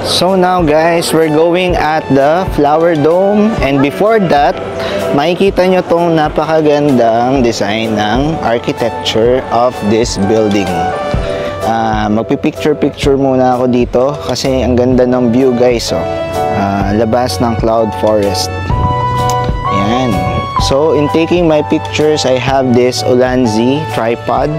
So now guys, we're going at the flower dome, and before that, makikita nyo tong napakagandang design ng architecture of this building. Magpipicture-picture muna ako dito kasi ang ganda ng view guys. Labas ng cloud forest. Yan. So in taking my pictures, I have this Ulanzi tripod.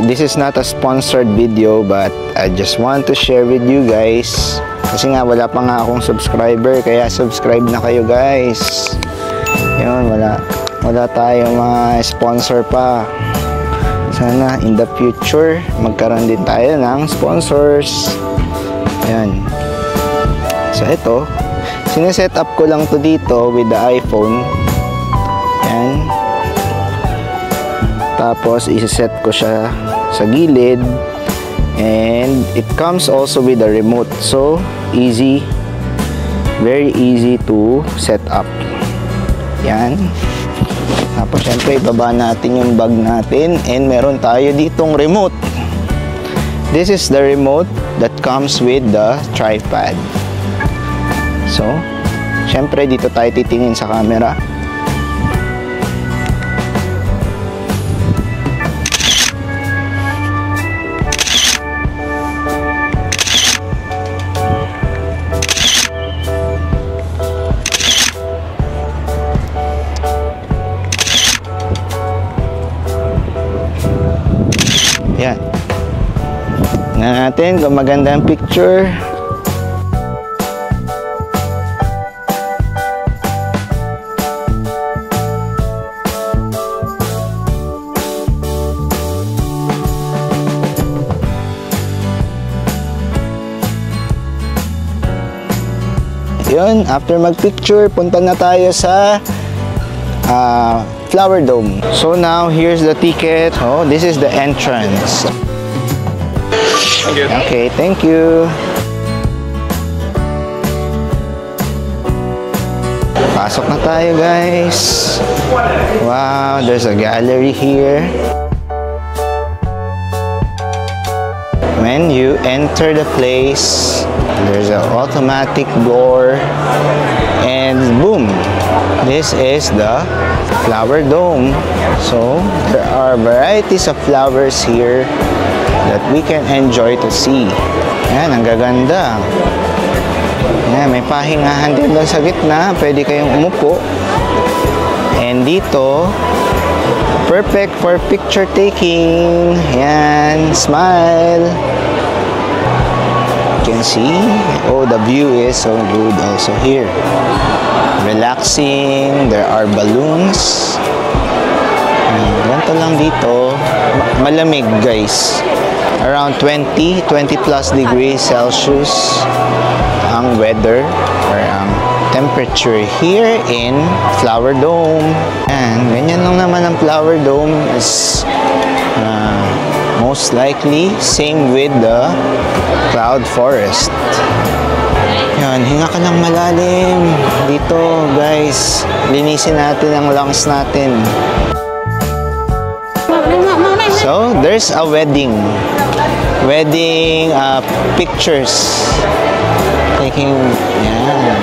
This is not a sponsored video, but I just want to share with you guys. Kasi nga wala pa nga akong subscriber, kaya subscribe na kayo guys. Yun, wala tayong mga sponsor pa. Sana in the future magkaroon din tayo ng sponsors. Ayan. So ito, sineset up ko lang to dito with the iPhone. Ayan. Tapos isa-set ko siya sa gilid, and it comes also with a remote, so easy, very easy to set up. Yan. Tapos syempre ibaba natin yung bag natin, and meron tayo ditong remote. This is the remote that comes with the tripod. So syempre dito tayo titingin sa camera. Yan. Tingnan natin kung maganda ang picture. Yun, after mag-picture, punta na tayo sa flower dome. So now here's the ticket. Oh, this is the entrance. Okay, thank you. Pasok na tayo guys. Wow, there's a gallery here. When you enter the place, there's an automatic door, and boom, this is the flower dome. So there are varieties of flowers here that we can enjoy to see. Yan, ang gaganda. Yan, may pahingahan din doon sa gitna, pwede kayong umupo. And dito, perfect for picture taking. Yan, smile. You can see, oh, the view is so good also here. Relaxing, there are balloons. Ganito lang dito. Malamig guys. Around 20 plus degrees Celsius ang weather or ang temperature here in Flower Dome. And ganyan lang naman ang Flower Dome is most likely same with the cloud forest. Yan, hinga ka lang malalim dito guys. Linisin natin ang lungs natin. So there's a wedding pictures taking. Yan.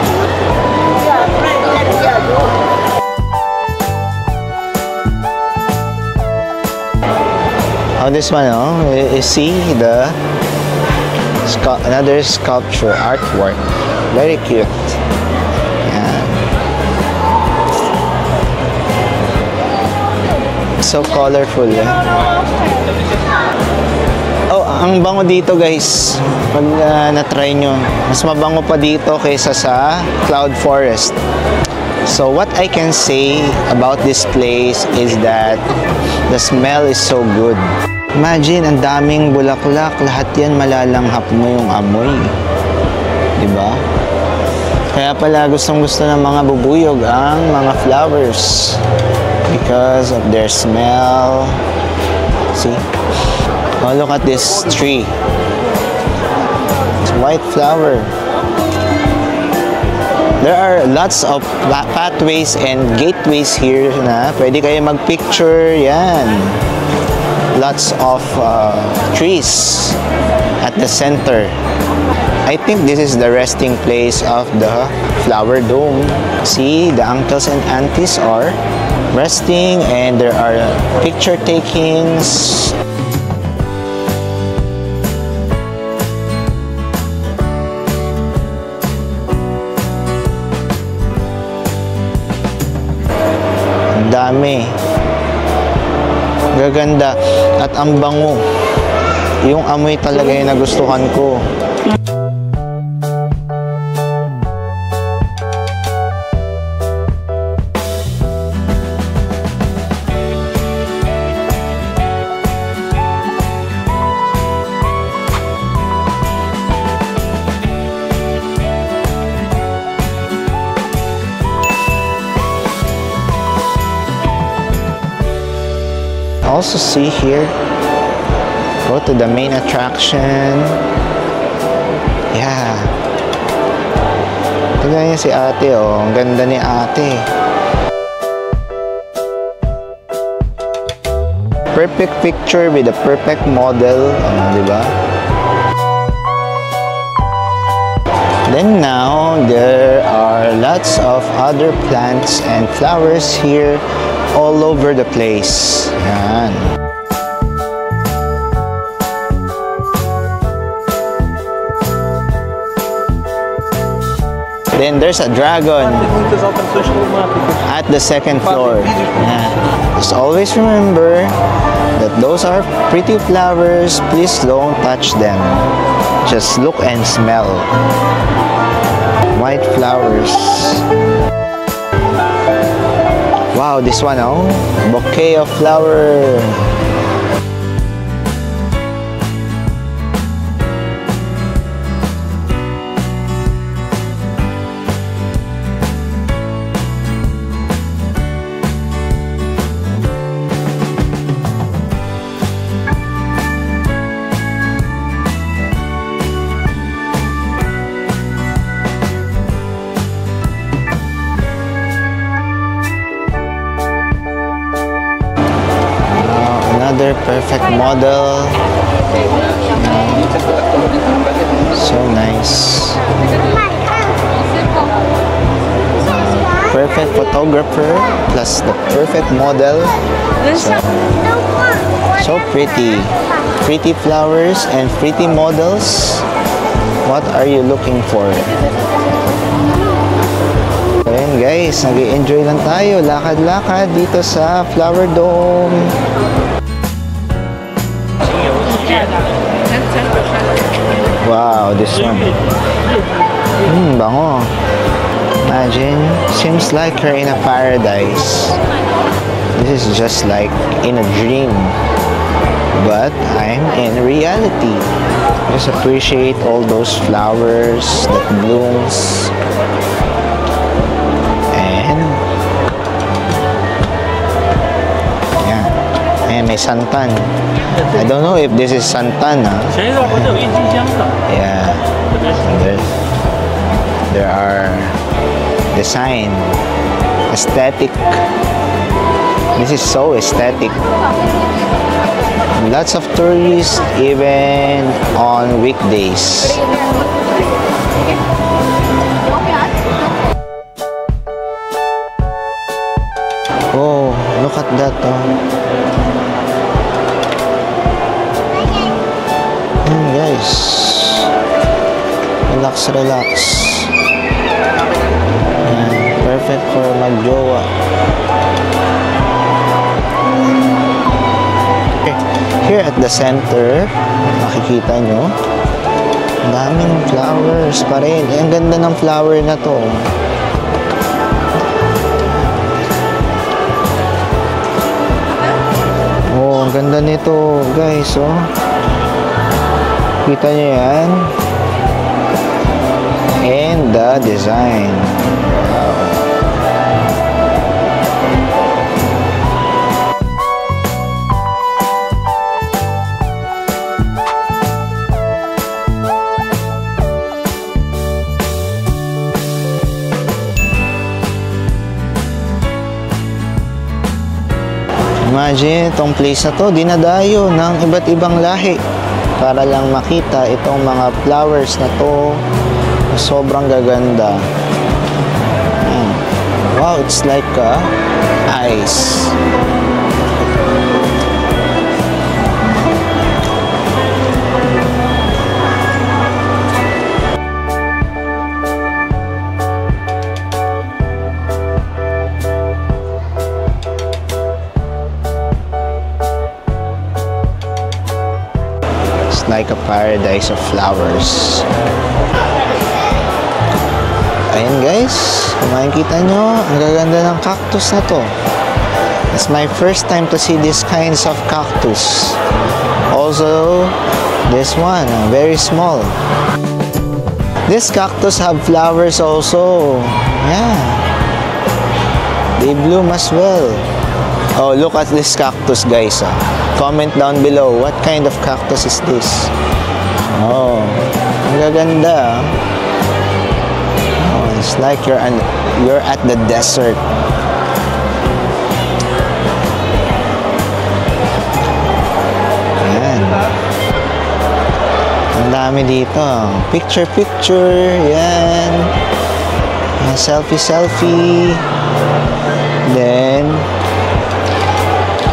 Oh, this one, oh, you see the another sculpture artwork, very cute. Yan. So colorful. Eh? Oh, ang bango dito guys. Pag na-try nyo, mas mabango pa dito kaysa sa cloud forest. So what I can say about this place is that the smell is so good. Imagine, ang daming bulaklak, lahat yan malalanghap mo yung amoy. Diba? Kaya pala gustong-gusto ng mga bubuyog ang mga flowers because of their smell. See? Oh, look at this tree. It's white flower. There are lots of pathways and gateways here na pwede kayo mag-picture. Yan. Lots of trees at the center. I think this is the resting place of the flower dome. See, the uncles and aunties are resting and there are picture takings. Ang dami. Gaganda at ang bango. Yung amoy talaga yung nagustuhan ko. Also see here, go to the main attraction. Yeah. Tignan niyo si ate, oh. Ang ganda ni ate. Perfect picture with a perfect model. Di ba? Then now, there are lots of other plants and flowers here all over the place. Yan. Then there's a dragon at the second floor. Yeah. Just always remember that those are pretty flowers. Please don't touch them. Just look and smell. White flowers. Wow, this one, oh, bouquet of flower. Another perfect model. So nice. Perfect photographer plus the perfect model. So pretty. Pretty flowers and pretty models. What are you looking for? Ayan guys, nag-i-enjoy lang tayo. Lakad-lakad dito sa Flower Dome. Wow, this one. Bango. Imagine, seems like you're in a paradise. This is just like in a dream. But I'm in reality. Just appreciate all those flowers that blooms. And yeah. And may santan. I don't know if this is santan. Yeah. There are design, aesthetic. This is so aesthetic. Lots of tourists even on weekdays. Oh, look at that. Guys, relax, relax. Yan, perfect for magjowa. Okay. Here at the center, makikita nyo, ang daming flowers pa rin. Ang ganda ng flower na to. Oh, ang ganda nito, guys, oh. Kita nyo yan? And the design. Wow. Imagine, itong place na to, dinadayo ng iba't ibang lahi. para lang makita itong mga flowers na to. Sobrang gaganda. Ayan. Wow, it's like ice. Like a paradise of flowers. Ayan guys, kung makikita nyo, ang gaganda ng cactus na to. It's my first time to see these kinds of cactus. Also, this one, very small. This cactus have flowers also. Yeah. They bloom as well. Oh, look at this cactus guys. Comment down below, what kind of cactus is this? Oh, ang gaganda. Oh, it's like you're at the desert. Ayan. Ang dami dito. Picture. Yan. Selfie. Then,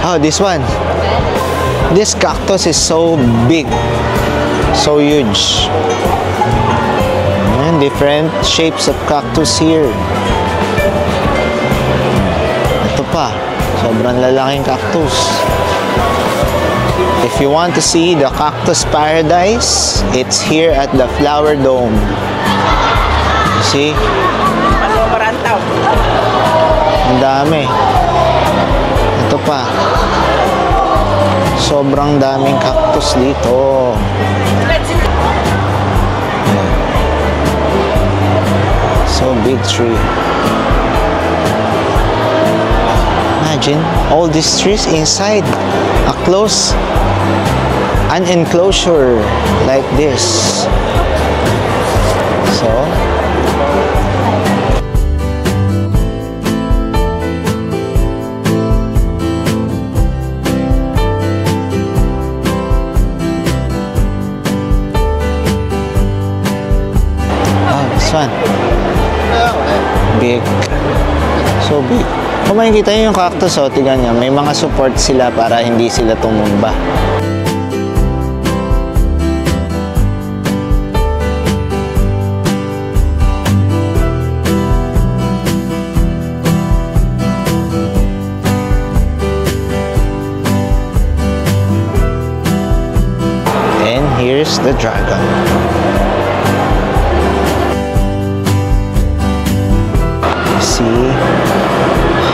oh, this one. This cactus is so big, so huge. And different shapes of cactus here. Ito pa, sobrang lalaking cactus. If you want to see the cactus paradise, it's here at the Flower Dome. You see? Ang dami. Ito pa. Sobrang daming cactus dito. So big tree. Imagine all these trees inside an enclosure like this. So one. Big. So big. Kung makikita nyo yung cactus, tignan nyo, may mga support sila para hindi sila tumumba. And here's the dragon. See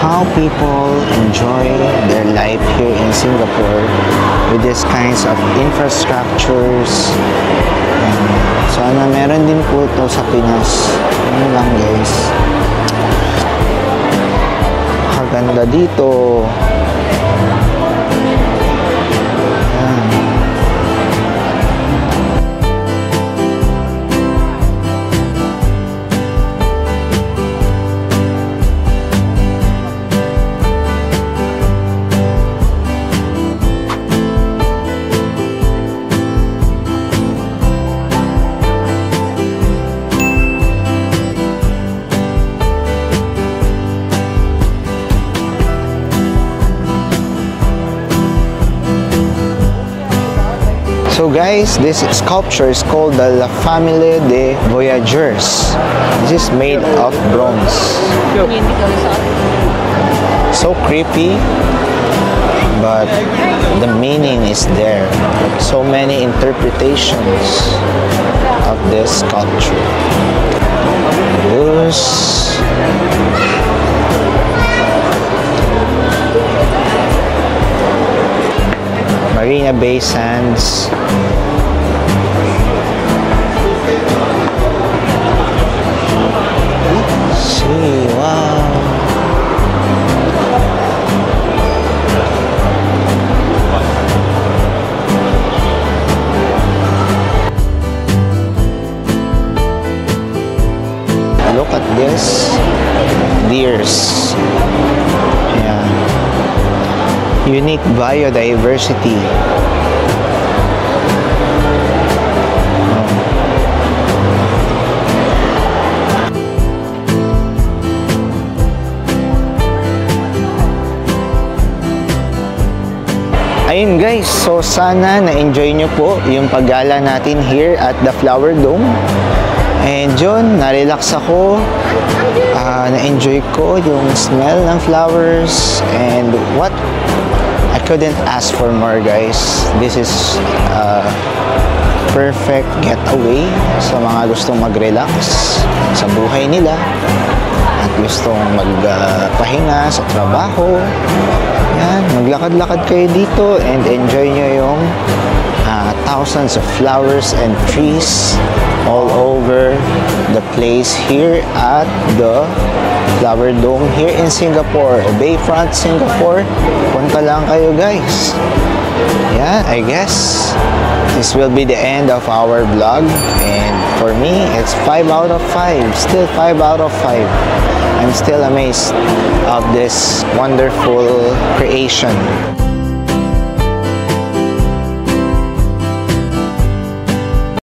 how people enjoy their life here in Singapore with these kinds of infrastructures. Sana meron din po ito sa Pinas. Ano lang guys. Kaganda dito. So guys, this sculpture is called the La Famille des Voyageurs. This is made of bronze. So creepy, but the meaning is there. So many interpretations of this sculpture. Marina Bay Sands. See, wow. Look at this. Deers. Yeah. Unique biodiversity. ayun guys, so sana na-enjoy nyo po yung paggala natin here at the Flower Dome. And yun, na-relax ako. Na-enjoy ko yung smell ng flowers. And what? I couldn't ask for more guys. This is perfect getaway sa mga gustong mag-relax sa buhay nila at gustong magpahinga sa trabaho. Yan, maglakad-lakad kayo dito and enjoy nyo yung thousands of flowers and trees all over the place here at the Flower Dome here in Singapore, Bayfront, Singapore. Punta lang kayo guys. Yeah, I guess this will be the end of our vlog, and for me it's 5 out of 5, still 5 out of 5. I'm still amazed of this wonderful creation.